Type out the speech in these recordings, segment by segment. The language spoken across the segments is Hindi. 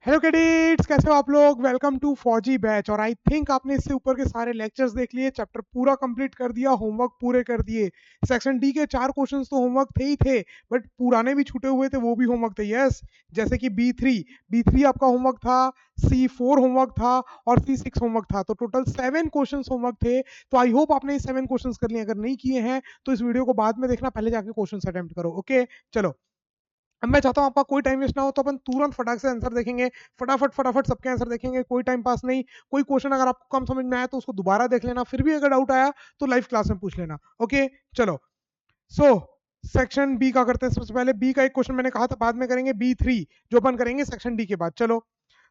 हेलो कैडेट्स, कैसे हो आप लोग। वेलकम टू फौजी बैच। और आई थिंक आपने इससे ऊपर के सारे लेक्चर्स देख लिए, चैप्टर पूरा कंप्लीट कर दिया, होमवर्क पूरे कर दिए। सेक्शन डी के 4 क्वेश्चंस तो होमवर्क थे ही थे, बट पुराने भी छूटे हुए थे, वो भी होमवर्क थे। यस, जैसे कि बी थ्री आपका होमवर्क था, C4 होमवर्क था और C6 होमवर्क था। तो टोटल 7 क्वेश्चंस होमवर्क थे। तो आई होप आपने ये 7 क्वेश्चंस कर लिए। अगर नहीं किए हैं तो इस वीडियो को बाद में देखना, पहले जाके क्वेश्चंस अटेम्प्ट करो। ओके, चलो। अब मैं चाहता हूँ आपका कोई टाइम वेस्ट ना हो, तो अपन तुरंत फटाक से आंसर देखेंगे। फटाफट फटाफट सबके आंसर देखेंगे, कोई टाइम पास नहीं। कोई क्वेश्चन अगर आपको कम समझ में आया तो उसको दोबारा देख लेना, फिर भी अगर डाउट आया तो लाइव क्लास में पूछ लेना। ओके, चलो। सो सेक्शन बी का करते हैं। सबसे पहले बी का एक क्वेश्चन मैंने कहा था बाद में करेंगे, B3 जो अपन करेंगे सेक्शन डी के बाद। चलो,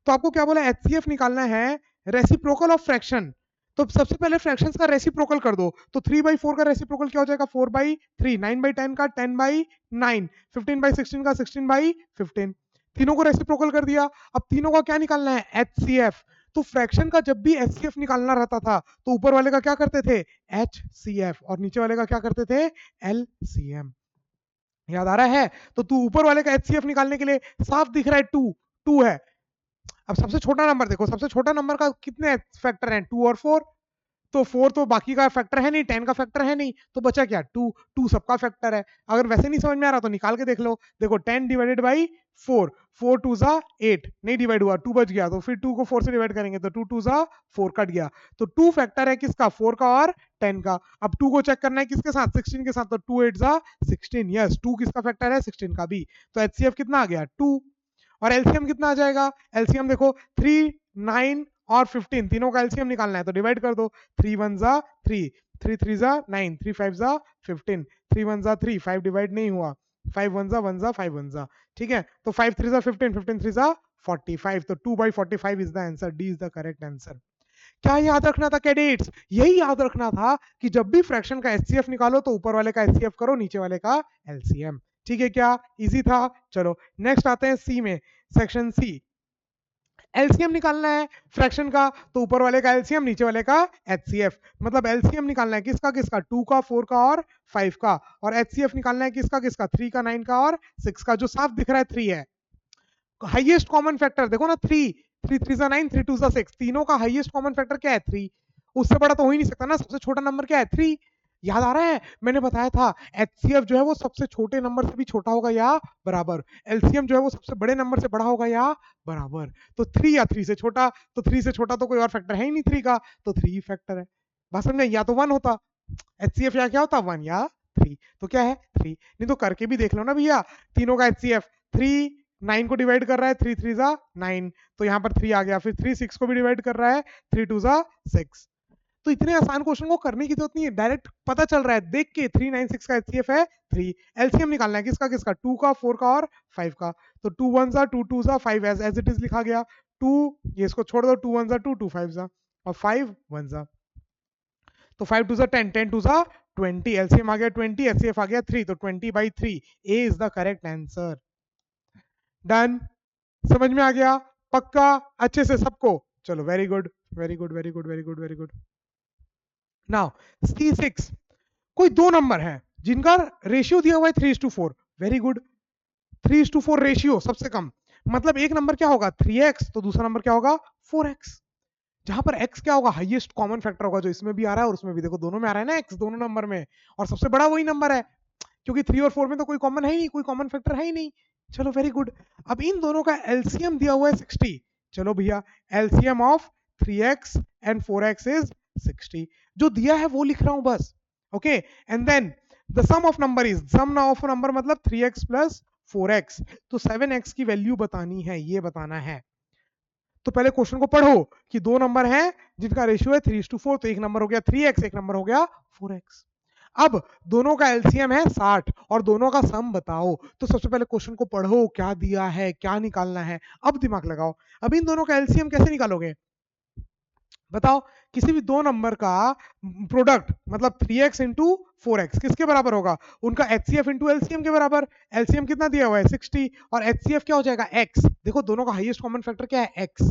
तो आपको क्या बोला, HCF निकालना है, रेसिप्रोकल ऑफ फ्रैक्शन। तो सबसे पहले फ्रैक्शंस का रेसिप्रोकल कर दो। तो 3/4 का रेसिप्रोकल क्या हो जाएगा, 4/3। 9/10 का 10/9। 15/16 का 16/15। तीनों को रेसिप्रोकल कर दिया। अब तीनों का क्या निकालना है, HCF। तो फ्रैक्शन का जब भी HCF निकालना रहता था तो ऊपर वाले का क्या करते थे, HCF, और नीचे वाले का क्या करते थे, LCM। याद आ रहा है। तो तू ऊपर वाले का HCF निकालने के लिए साफ दिख रहा है, टू टू है। अब सबसे छोटा नंबर देखो, सबसे छोटा नंबर का कितने फैक्टर हैं, 2 और 4। तो 4 तो बाकी का फैक्टर है नहीं, 10 का फैक्टर है नहीं, तो बचा क्या, 2। 2 सबका फैक्टर है। अगर वैसे नहीं समझ में आ रहा तो निकाल के देख लो। देखो 10/4, 4 2 8, नहीं डिवाइड हुआ, 2 बच गया, तो फिर 2 को 4 से डिवाइड करेंगे तो 2 2 4 कट गया। तो 2 फैक्टर है किसका, 4 का और 10 का। अब 2 को चेक करना है किसके साथ, 16 के साथ। तो 2 8 16, यस, 2 किसका फैक्टर है, 16 का भी। तो HCF कितना आ गया, 2। और एलसीएम कितना आ जाएगा, एलसीएम देखो 3, 9 और 15, तीनों का एलसीएम निकालना है तो डिवाइड कर दो। 3 1 जा 3, 3 3 जा 9, 3 5 जा 15, 3 1 जा 3, 5 डिवाइड नहीं हुआ, 5 1 जा 5 1 जा। ठीक है, तो 5 3 जा 15, 15 3 जा 45। तो 2/45 is the answer, D is the correct answer. क्या याद रखना था कैडेट्स, यही याद रखना था कि जब भी फ्रैक्शन का एचसीएफ निकालो तो ऊपर वाले का एचसीएफ करो, नीचे वाले का एलसीएम। ठीक है, क्या इजी था। चलो नेक्स्ट आते हैं सी में, सेक्शन सी। एलसीएम निकालना है फ्रैक्शन का, तो ऊपर वाले का एलसीएम, नीचे वाले का एचसीएफ। मतलब एलसीएम निकालना है किसका किसका, 2 का, 4 का और 5 का। और एचसीएफ निकालना है किसका किसका, 3 का, 9 का और 6 का। जो साफ दिख रहा है 3 है। हाईएस्ट कॉमन फैक्टर देखो ना, 3, 3 3 जा 9, 3 2 जा 6, तीनों का हाईएस्ट कॉमन फैक्टर क्या है, 3। उससे बड़ा तो हो ही नहीं सकता ना, सबसे छोटा नंबर क्या है, 3। याद आ रहा है, मैंने बताया था एचसीएफ जो है वो सबसे छोटे नंबर से भी छोटा होगा या बराबर, एलसीएम जो है वो सबसे बड़े नंबर से बड़ा होगा या बराबर। तो 3 या 3 से छोटा, तो 3 से छोटा तो कोई और फैक्टर है ही नहीं 3 का, तो 3 ही फैक्टर है। बस समझे, या तो 1 होता एचसीएफ, या क्या होता 1 या 3। तो क्या है 3, नहीं तो करके भी देख लो ना भैया। तीनों का एचसीएफ 3, 9 को डिवाइड कर रहा है, 3 3 जा 9, तो यहाँ पर 3 आ गया। फिर 3 6 को भी डिवाइड कर रहा है, 3 2 जा 6। तो इतने आसान क्वेश्चन को करने की जरूरत नहीं है, डायरेक्ट पता चल रहा है देख के। 3 9 6 का एचसीएफ है 3। एलसीएम निकालना है किसका किसका, 2 का, 4 का और 5 का। तो 2 1 जा 2 2 जा 5, एज इट इज लिखा गया। 2, ये इसको छोड़ दो, 2 1 जा 2, 2 5 जा और 5 1 जा। तो 5 2 जा 10, 10 2 जा 20, एलसीएम आ गया 20, एचसीएफ आ गया 3, तो 20/3, A is the correct answer. Done, समझ में आ गया, पक्का, अच्छे से सबको। चलो very good very good very good very good very good. Now C6, कोई दो नंबर है जिनका रेशियो दिया हुआ है 3:4। वेरी गुड, 3:4 रेशियो सबसे कम। मतलब एक नंबर क्या होगा 3x, तो दूसरा नंबर क्या होगा 4x। जहां पर x क्या होगा, हाईएस्ट कॉमन फैक्टर होगा, जो इसमें भी आ रहा है और उसमें भी। देखो दोनों में आ रहा है ना x, दोनों नंबर में, और सबसे बड़ा वही नंबर है, क्योंकि 3 और 4 में तो कोई कॉमन है ही नहीं, कोई कॉमन फैक्टर है ही नहीं। चलो वेरी गुड। अब इन दोनों का एलसीएम दिया हुआ है 60। चलो भैया, LCM of 3x and 4x is 60। जो दिया है वो लिख रहा हूं बस। Okay, and then the sum of number is, sum of number मतलब 3x प्लस 4x। तो 7x की वैल्यू बतानी है, ये बताना है। तो पहले क्वेश्चन को पढ़ो कि दो नंबर हैं जिनका रेशियो है 3:4। तो एक नंबर हो गया 3x, एक नंबर हो गया 4x। अब दोनों का एलसीएम है 60 और दोनों का सम बताओ। तो सबसे पहले क्वेश्चन को पढ़ो, क्या दिया है, क्या निकालना है, अब दिमाग लगाओ। अब इन दोनों का एलसीएम कैसे निकालोगे, बताओ। किसी भी दो नंबर का प्रोडक्ट मतलब 3x इंटू 4x किसके बराबर होगा, उनका एचसीएफ इंटू एलसीएम के बराबर। एलसीएम कितना दिया हुआ है 60, और एचसीएफ क्या हो जाएगा x। देखो दोनों का हाईएस्ट कॉमन फैक्टर क्या है x,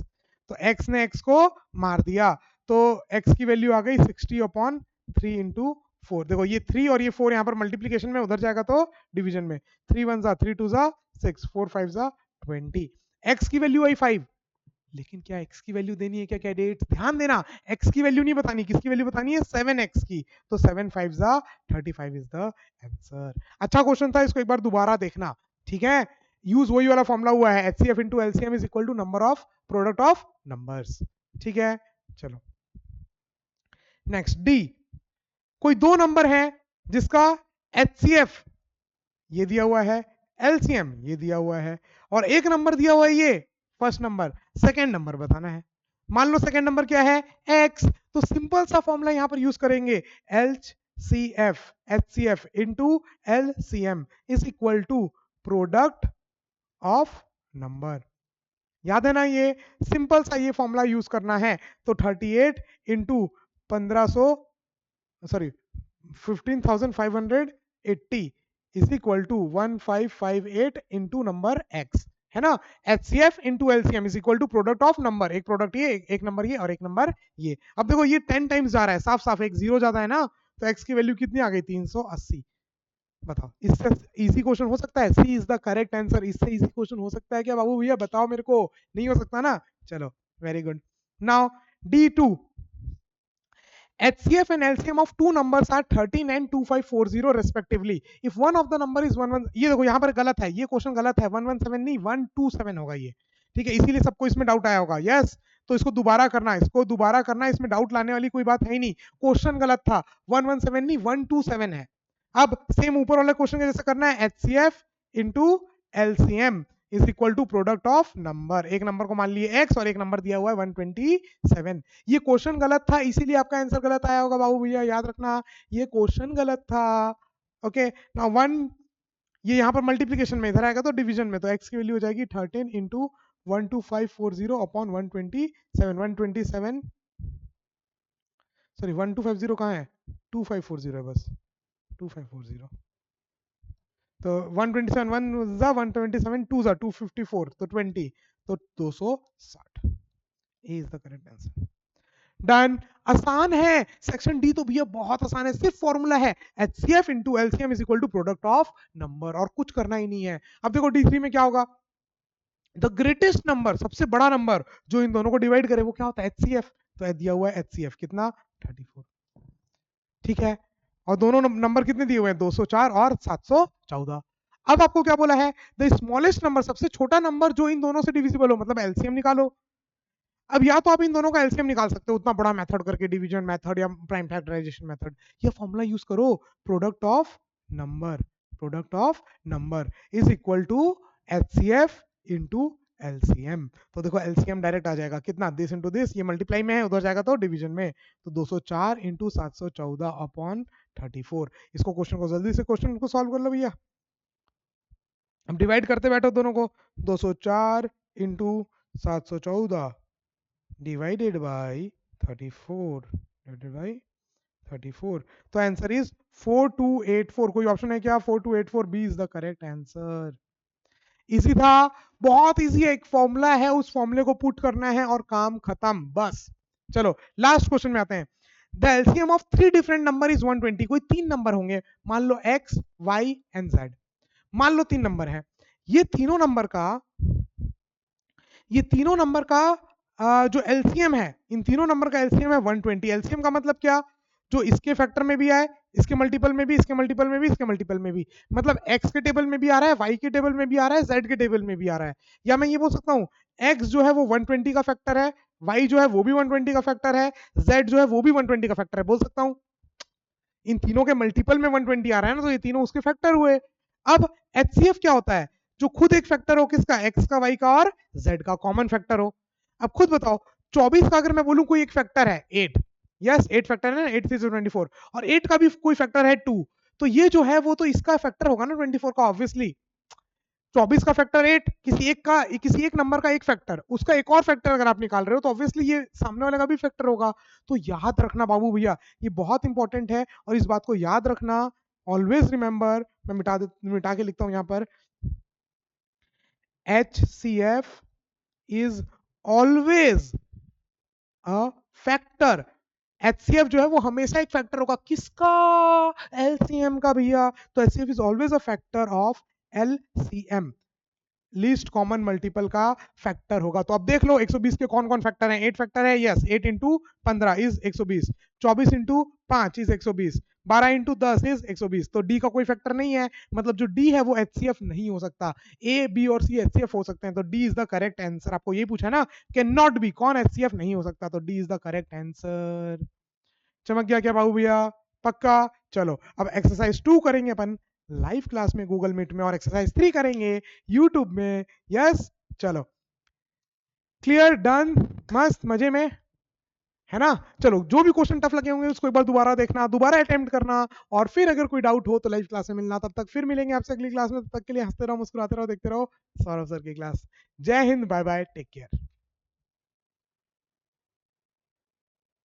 तो x ने x को मार दिया, तो x की वैल्यू आ गई 60/3 इंटू 4। देखो ये 3 और ये 4 यहाँ पर मल्टीप्लीकेशन में, उधर जाएगा तो डिवीजन में। 3 1 जा 3 2 जा 6, 4 5 जा 20। x की वैल्यू आई 5, लेकिन क्या x की वैल्यू देनी है क्या कैडेट्स? ध्यान देना, x की वैल्यू नहीं बतानी, किसकी वैल्यू बतानी है? 7x की। तो 7 5 जा 35 इज द आंसर। अच्छा क्वेश्चन था, इसको एक बार दोबारा देखना, ठीक है? यूज वही वाला फॉर्मूला हुआ है, HCF into LCM is equal to number of product of numbers, ठीक है? चलो नेक्स्ट डी, कोई दो नंबर है जिसका HCF ये दिया हुआ है, LCM ये दिया हुआ है, और एक नंबर दिया हुआ है ये फर्स्ट नंबर, सेकंड नंबर बताना है। मान लो सेकंड नंबर क्या है? x, तो सिंपल सा फॉर्मूला यहां पर यूज करेंगे, HCF HCF into LCM is equal to product of number. याद है ना, ये सिंपल सा ये फॉर्मूला यूज करना है। तो 38 into 1500, sorry 15,580 is equal to 1558 into number x, है ना? HCF into LCM is equal to product of number, एक प्रोडक्ट ये, एक नंबर ये और एक नंबर ये। अब देखो ये 10 टाइम्स जा रहा है, साफ साफ एक जीरो ज्यादा है ना, तो x की वैल्यू कितनी आ गई? 380। बताओ, इससे इजी क्वेश्चन हो सकता है? सी इज द करेक्ट आंसर। इससे इजी क्वेश्चन हो सकता है क्या बाबू भैया? बताओ मेरे को, नहीं हो सकता ना? चलो very good. Now D2, HCF and LCM of two numbers are 13 and 2540 respectively. If one of the number is 11, ये देखो यहाँ पर गलत है, ये क्वेश्चन गलत है, 117 नहीं 127 होगा ये, ठीक है? इसीलिए सबको इसमें डाउट आया होगा। यस, तो इसको दोबारा करना है, इसको दोबारा करना है, इसमें डाउट लाने वाली कोई बात है ही नहीं। क्वेश्चन गलत था, 117 नहीं 127 है। अब सेम ऊपर वाले क्वेश्चन के जैसे करना है, HCF into LCM is equal to product of number. एक नंबर को मान लिए x और एक नंबर दिया हुआ है 127। ये क्वेश्चन गलत था, इसीलिए आपका आंसर गलत आया होगा बाबू भैया, याद रखना ये क्वेश्चन गलत था। ओके ना, वन ये यहाँ पर मल्टीप्लीकेशन में, इधर आएगा तो डिवीजन में, तो x की वैल्यू हो जाएगी 13 इंटू 12540 अपॉन 127, 127 सॉरी 1250 कहाँ है? 2540 है बस, 2540। तो 127 1 जा 127 2 जा 254, तो 20, तो 260 is the correct answer. Done, आसान है। सेक्शन डी तो भैया बहुत आसान है, सिर्फ फॉर्मूला है, HCF into LCM is equal to product of number, और कुछ करना ही नहीं है। अब देखो D3 में क्या होगा? द ग्रेटेस्ट नंबर, सबसे बड़ा नंबर जो इन दोनों को डिवाइड करे वो क्या होता है? HCF। तो दिया हुआ है HCF कितना? 34, ठीक है? और दोनों नंबर कितने दिए हुए हैं? 204 और 714। अब आपको क्या बोला है? द स्मॉलेस्ट नंबर, सबसे छोटा नंबर जो इन दोनों से डिविजिबल हो, मतलब LCM निकालो। अब या तो आप इन दोनों का LCM निकाल सकते हो उतना बड़ा मेथड करके, डिवीजन मेथड या प्राइम फैक्टराइजेशन मेथड, या फॉर्मूला यूज करो, product of number, product of number is equal to HCF into LCM। तो देखो LCM डायरेक्ट आ जाएगा कितना? दिस इंटू दिस, ये मल्टीप्लाई में है, उधर जाएगा तो डिवीजन में, तो 204 इंटू 714 अपॉन 34। इसको क्वेश्चन को जल्दी से क्वेश्चन को सॉल्व कर लो भैया। हम डिवाइड करते बैठो दोनों को, 204 into 714 divided by 34 divided by 34, तो आंसर इज 4284। कोई ऑप्शन है क्या? 4284 B is the correct answer. Easy था, बहुत इजी है, एक फॉर्मूला है, उस फॉर्मूले को पुट करना है और काम खत्म, बस। चलो लास्ट क्वेश्चन में आते हैं। The LCM of three different number is 120। कोई तीन नंबर होंगे, मान लो x y एंड z, मान लो तीन नंबर है। ये तीनों नंबर का, ये तीनों नंबर का जो एलसीएम है, इन तीनों नंबर का एलसीएम है 120। एलसीएम का मतलब क्या? जो इसके फैक्टर में भी आए, इसके मल्टीपल में भी, इसके मल्टीपल में भी, इसके मल्टीपल में भी, मतलब x के टेबल में भी आ रहा है, y के टेबल में भी आ रहा है, z के टेबल में भी आ रहा है। या मैं ये बोल सकता हूँ x जो है वो 120 का फैक्टर है, y जो है वो भी 120 का फैक्टर है, z जो है वो भी 120 का फैक्टर है, बोल सकता हूँ। इन तीनों के मल्टीपल में 120 आ रहा है ना, तो ये तीनों उसके फैक्टर हुए। अब HCF क्या होता है? जो खुद एक फैक्टर हो, किसका? x का, y का और z का कॉमन फैक्टर हो। अब खुद बताओ, 24 का अगर मैं बोलूं कोई एक फैक्टर है 8, यस 8 फैक्टर है ना, 8 3 24, और 8 का भी कोई फैक्टर है 2, तो ये जो है वो तो इसका फैक्टर होगा ना 24 का, ऑब्वियसली। 24 का फैक्टर 8, किसी एक नंबर का एक फैक्टर, उसका एक और फैक्टर अगर आप निकाल रहे हो तो ऑब्वियसली ये सामने वाले का भी फैक्टर होगा। तो याद रखना बाबू भैया, ये बहुत इंपॉर्टेंट है, और इस बात को याद रखना, ऑलवेज रिमेंबर। मैं मिटा के लिखता हूं यहां पर, HCF is always a factor. HCF जो है वो हमेशा एक फैक्टर होगा, किसका? LCM का भैया। तो HCF is always a factor of LCM। Least common multiple का फैक्टर होगा। तो अब देख लो 120 के कौन कौन फैक्टर हैं। 8 फैक्टर है, yes. 8 into 15 is 120, 24 into 5 is 120, 12 into 10 is 120। तो डी का कोई फैक्टर नहीं है, मतलब जो डी है वो एचसीएफ नहीं हो सकता। ए बी और सी एचसीएफ हो सकते हैं, तो D is the correct answer. आपको ये पूछा ना कि नॉट बी, कौन एचसीएफ नहीं हो सकता, तो D is the correct answer. चमक गया क्या बाबू भैया? पक्का। चलो अब एक्सरसाइज 2 करेंगे अपन लाइव क्लास में गूगल मीट में, और एक्सरसाइज 3 करेंगे यूट्यूब में। यस, चलो क्लियर, डन, मस्त, मजे में, है ना? चलो जो भी क्वेश्चन टफ लगे होंगे उसको एक बार दोबारा देखना, दोबारा अटेम्प्ट करना, और फिर अगर कोई डाउट हो तो लाइव क्लास में मिलना। तब तक फिर मिलेंगे आपसे अगली क्लास में, तब तक के लिए हंसते रहो, मुस्कुराते रहो, देखते रहो सौरभ सर की क्लास। जय Hind, bye bye, take care.